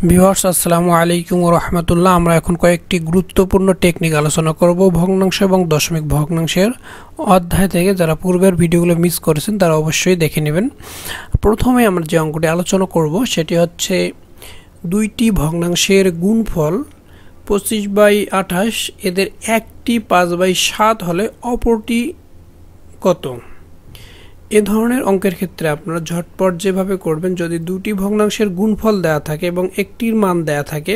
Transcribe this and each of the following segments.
Viewers আসসালামু আলাইকুম ওয়া রাহমাতুল্লাহ। আমরা এখন কয়েকটি গুরুত্বপূর্ণ টেকনিক আলোচনা করব ভগ্নাংশ এবং দশমিক ভগ্নাংশের অধ্যায় থেকে। যারা পূর্বের ভিডিওগুলো মিস করেছেন তারা অবশ্যই দেখে নেবেন। প্রথমে আমরা যে অঙ্কটি আলোচনা করব সেটি হচ্ছে দুইটি ভগ্নাংশের গুণফল 25/28, এদের একটি 5/7 হলে অপরটি কত? এ ধরনের অঙ্কের ক্ষেত্রে আপনারা ঝটপট যেভাবে করবেন, যদি দুটি ভগ্নাংশের গুণফল দেয়া থাকে এবং একটির মান দেয়া থাকে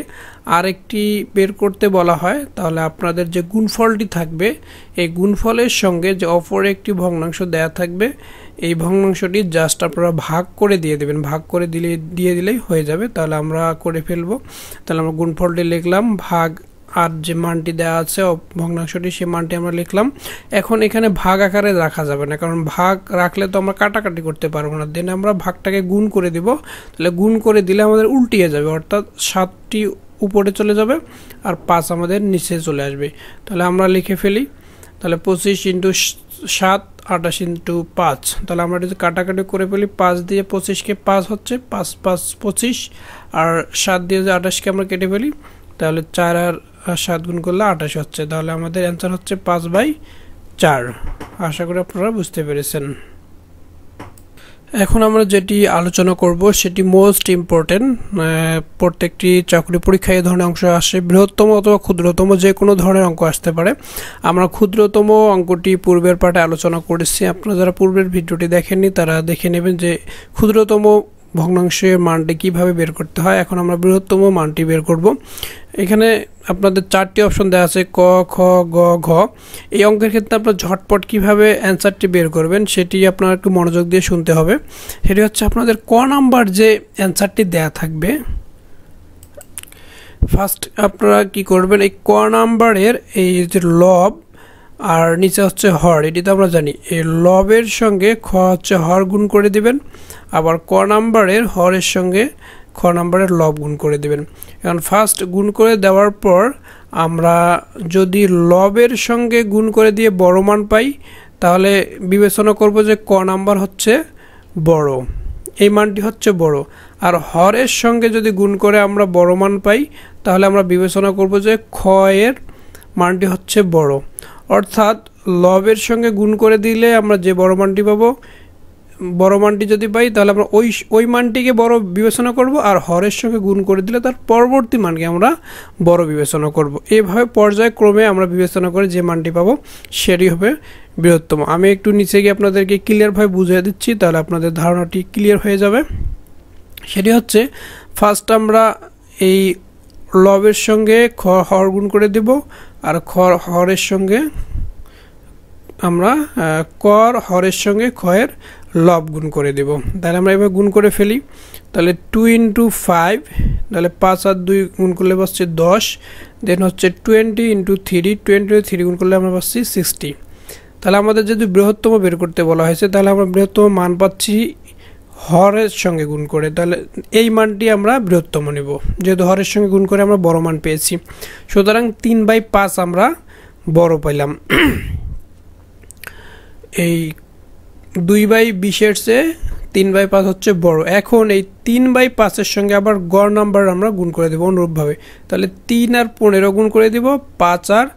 আর একটি বের করতে বলা হয়, তাহলে আপনাদের যে গুণফলটি থাকবে এই গুণফলের সঙ্গে যে অপর একটি ভগ্নাংশ দেয়া থাকবে এই ভগ্নাংশটি জাস্ট আপনারা ভাগ করে দিয়ে দেবেন। ভাগ করে দিয়ে দিলেই হয়ে যাবে। তাহলে আমরা করে ফেলবো। তাহলে আমরা গুণফলটি লিখলাম, ভাগ আর যে মানটি দেওয়া আছে ভগ্নাংশটি সে মানটি আমরা লিখলাম। এখন এখানে ভাগ আকারে রাখা যাবে না, কারণ ভাগ রাখলে তো আমরা কাটাকাটি করতে পারবো না। দেন আমরা ভাগটাকে গুণ করে দিব। তাহলে গুণ করে দিলে আমাদের উল্টিয়ে যাবে, অর্থাৎ 7টি উপরে চলে যাবে আর 5 আমাদের নিচে চলে আসবে। তাহলে আমরা লিখে ফেলি। তাহলে 25 × 7 28 × 5। তাহলে আমরা যদি কাটাকাটি করে ফেলি, 5 দিয়ে 25কে 5 হচ্ছে 5 5 25, আর 7 দিয়ে যে 28কে আমরা কেটে ফেলি, তাহলে 4 আর 7 গুণ করলে 28 হচ্ছে। তাহলে আমাদের অ্যান্সার হচ্ছে 5/4। আশা করি আপনারা বুঝতে পেরেছেন। এখন আমরা যেটি আলোচনা করব সেটি মোস্ট ইম্পর্টেন্ট। প্রত্যেকটি চাকরি পরীক্ষায় এই ধরনের অংশ আসে। বৃহত্তম অথবা ক্ষুদ্রতম যে কোনো ধরনের অঙ্ক আসতে পারে। আমরা ক্ষুদ্রতম অঙ্কটি পূর্বের পাঠে আলোচনা করেছি। আপনারা যারা পূর্বের ভিডিওটি দেখেননি তারা দেখে নেবেন যে ক্ষুদ্রতম ভগ্নাংশের মানটি কিভাবে বের করতে হয়। এখন আমরা বৃহত্তম মানটি বের করব। এখানে আপনাদের 4টি অপশন দেওয়া আছে, ক, খ, গ, ঘ। এই অঙ্কের ক্ষেত্রে আপনারা ঝটপট কিভাবে অ্যান্সারটি বের করবেন সেটি আপনারা একটু মনোযোগ দিয়ে শুনতে হবে। সেটি হচ্ছে আপনাদের ক নাম্বার যে অ্যান্সারটি দেয়া থাকবে, ফার্স্ট আপনারা কি করবেন, এই ক নাম্বারের এই যে লব আর নিচে হচ্ছে হর, এটি তো আমরা জানি। এই লবের সঙ্গে খ হচ্ছে হর গুণ করে দিবেন, আবার ক নাম্বারের হরের সঙ্গে খ নাম্বারের লব গুণ করে দিবেন। এখন ফার্স্ট গুণ করে দেওয়ার পর আমরা যদি লবের সঙ্গে গুণ করে দিয়ে বড় মান পাই, তাহলে বিবেচনা করব যে ক নাম্বার হচ্ছে বড়, এই মানটি হচ্ছে বড়। আর হরের সঙ্গে যদি গুণ করে আমরা বড় মান পাই, তাহলে আমরা বিবেচনা করব যে খ এর মানটি হচ্ছে বড়। অর্থাৎ লবের সঙ্গে গুণ করে দিলে আমরা যে বড় মানটি পাবো, বড় মানটি যদি পাই তাহলে আমরা ওই মানটিকে বড় বিবেচনা করব, আর হরের সঙ্গে গুণ করে দিলে তার পরবর্তী মানকে আমরা বড় বিবেচনা করব। এইভাবে পর্যায়ক্রমে আমরা বিবেচনা করে যে মানটি পাবো সেটি হবে বৃহত্তম। আমি একটু নিচে গিয়ে আপনাদেরকে ক্লিয়ারভাবে বুঝিয়ে দিচ্ছি, তাহলে আপনাদের ধারণাটি ক্লিয়ার হয়ে যাবে। সেটি হচ্ছে ফার্স্ট আমরা এই লবের সঙ্গে হর গুণ করে দেব, আর হরের সঙ্গে আমরা হরের সঙ্গে ক্ষয়ের লব গুণ করে দেব। তাহলে আমরা এবার গুণ করে ফেলি। তাহলে 2 × 5, তাহলে 5 আর 2 গুণ করলে পাচ্ছি 10। দেন হচ্ছে 20 × 3, 20 × 3 গুণ করলে আমরা পাচ্ছি 60। তাহলে আমাদের যদি বৃহত্তম বের করতে বলা হয়েছে, তাহলে আমরা বৃহত্তম মান পাচ্ছি হরের সঙ্গে গুণ করে। তাহলে এই মানটি আমরা বৃহত্তম নেব, যেহেতু হরের সঙ্গে গুণ করে আমরা বড় মান পেয়েছি। সুতরাং 3/5 আমরা বড় পাইলাম। এই 2/20 চেয়ে 3/5 হচ্ছে বড়। এখন এই 3/5 সঙ্গে আবার গড় নাম্বার আমরা গুণ করে দেবো অনুরূপভাবে। তাহলে 3 আর 15 গুণ করে দেব, 5 আর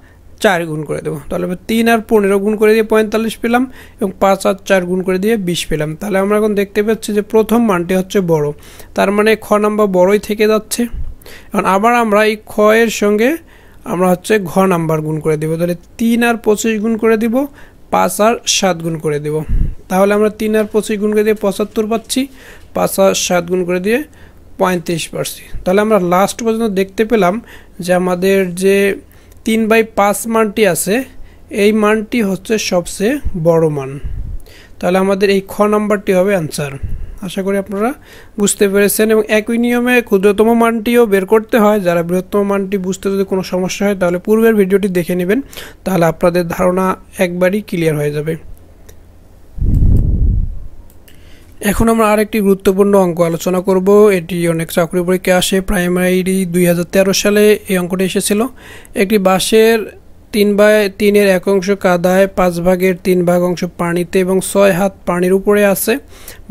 4 গুণ করে দেবো। তাহলে 3 আর 15 গুণ করে দিয়ে 45 পেলাম, এবং 5 আর 4 গুণ করে দিয়ে 20 পেলাম। তাহলে আমরা এখন দেখতে পাচ্ছি যে প্রথম মানটি হচ্ছে বড়, তার মানে খ নাম্বার বড়ই থেকে যাচ্ছে। এখন আবার আমরা এই খ এর সঙ্গে আমরা হচ্ছে ঘ নাম্বার গুণ করে দেবো। তাহলে 3 আর 25 গুণ করে দিব, 5 আর 7 গুণ করে দেব। তাহলে আমরা 3 আর 25 গুণ করে দিয়ে 75 পাচ্ছি, 5 আর 7 গুণ করে দিয়ে 35 পাচ্ছি। তাহলে আমরা লাস্ট পর্যন্ত দেখতে পেলাম যে আমাদের যে 3/5 মানটি আছে এই মানটি হচ্ছে সবচেয়ে বড় মান। তাহলে আমাদের এই খ নাম্বারটি হবে অ্যান্সার। আশা করি আপনারা বুঝতে পেরেছেন। এবং একই নিয়মে ক্ষুদ্রতম মানটিও বের করতে হয়। যারা বৃহত্তম মানটি বুঝতে যদি কোনো সমস্যা হয়, তাহলে পূর্বের ভিডিওটি দেখে নেবেন, তাহলে আপনাদের ধারণা একবারই ক্লিয়ার হয়ে যাবে। এখন আমরা আরেকটি গুরুত্বপূর্ণ অঙ্ক আলোচনা করব। এটি অনেক চাকরি পরীক্ষায় আসে। প্রাইমারি 2013 সালে এই অঙ্কটি এসেছিল। একটি বাঁশের 3/3 এক অংশ কাদায়, 5/3 অংশ পানিতে এবং 6 হাত পানির উপরে আছে।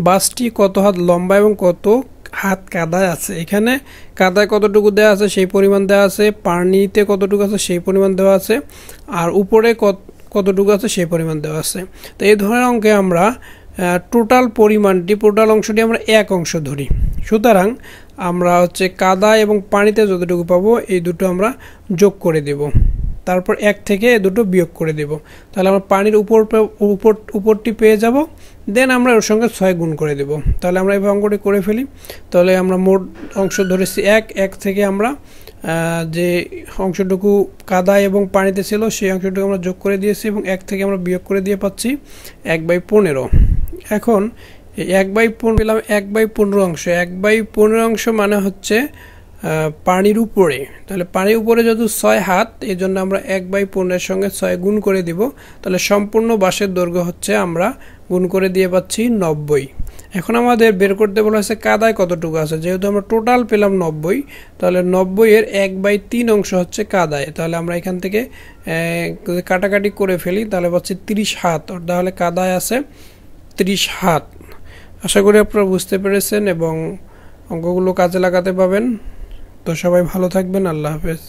বাসটি কত হাত লম্বা এবং কত হাত কাদায় আছে। এখানে কাদায় কতটুকু দেওয়া আছে সেই পরিমাণ দেওয়া আছে, পানিতে কতটুকু আছে সেই পরিমাণ দেওয়া আছে, আর উপরে কতটুকু আছে সেই পরিমাণ দেওয়া আছে। তো এই ধরনের অঙ্কে আমরা টোটাল পরিমাণটি, টোটাল অংশটি আমরা এক অংশ ধরি। সুতরাং আমরা হচ্ছে কাদা এবং পানিতে যতটুকু পাবো এই দুটো আমরা যোগ করে দেব, তারপর এক থেকে দুটো বিয়োগ করে দেব। তাহলে আমরা পানির উপরটি পেয়ে যাব, দেন আমরা ওর সঙ্গে 6 গুণ করে দেব। তাহলে আমরা এই অঙ্কটি করে ফেলি। তাহলে আমরা মোট অংশ ধরেছি এক থেকে আমরা যে অংশটুকু কাদা এবং পানিতে ছিল সেই অংশটুকু আমরা যোগ করে দিয়েছি এবং এক থেকে আমরা বিয়োগ করে দিয়ে পাচ্ছি 1/15। এখন 1/15 পেলাম, 1/15 অংশ, 1/15 অংশ মানে হচ্ছে পানির উপরে। তাহলে পানির উপরে যেহেতু 6 হাত, এই জন্য আমরা 1/15 সঙ্গে 6 গুণ করে দিব। তাহলে সম্পূর্ণ বাঁশের দৈর্ঘ্য হচ্ছে আমরা গুণ করে দিয়ে পাচ্ছি 90। এখন আমাদের বের করতে বলা হয়েছে কাদায় কতটুকু আছে। যেহেতু আমরা টোটাল পেলাম 90, তাহলে 90-এর 1/3 অংশ হচ্ছে কাদায়। তাহলে আমরা এখান থেকে কাটাকাটি করে ফেলি, তাহলে পাচ্ছি 30 হাত। তাহলে কাদায় আছে 30 হাত। আশা করি আপনারা বুঝতে পেরেছেন এবং অঙ্কগুলো কাজে লাগাতে পাবেন। তো সবাই ভালো থাকবেন, আল্লাহ হাফেজ।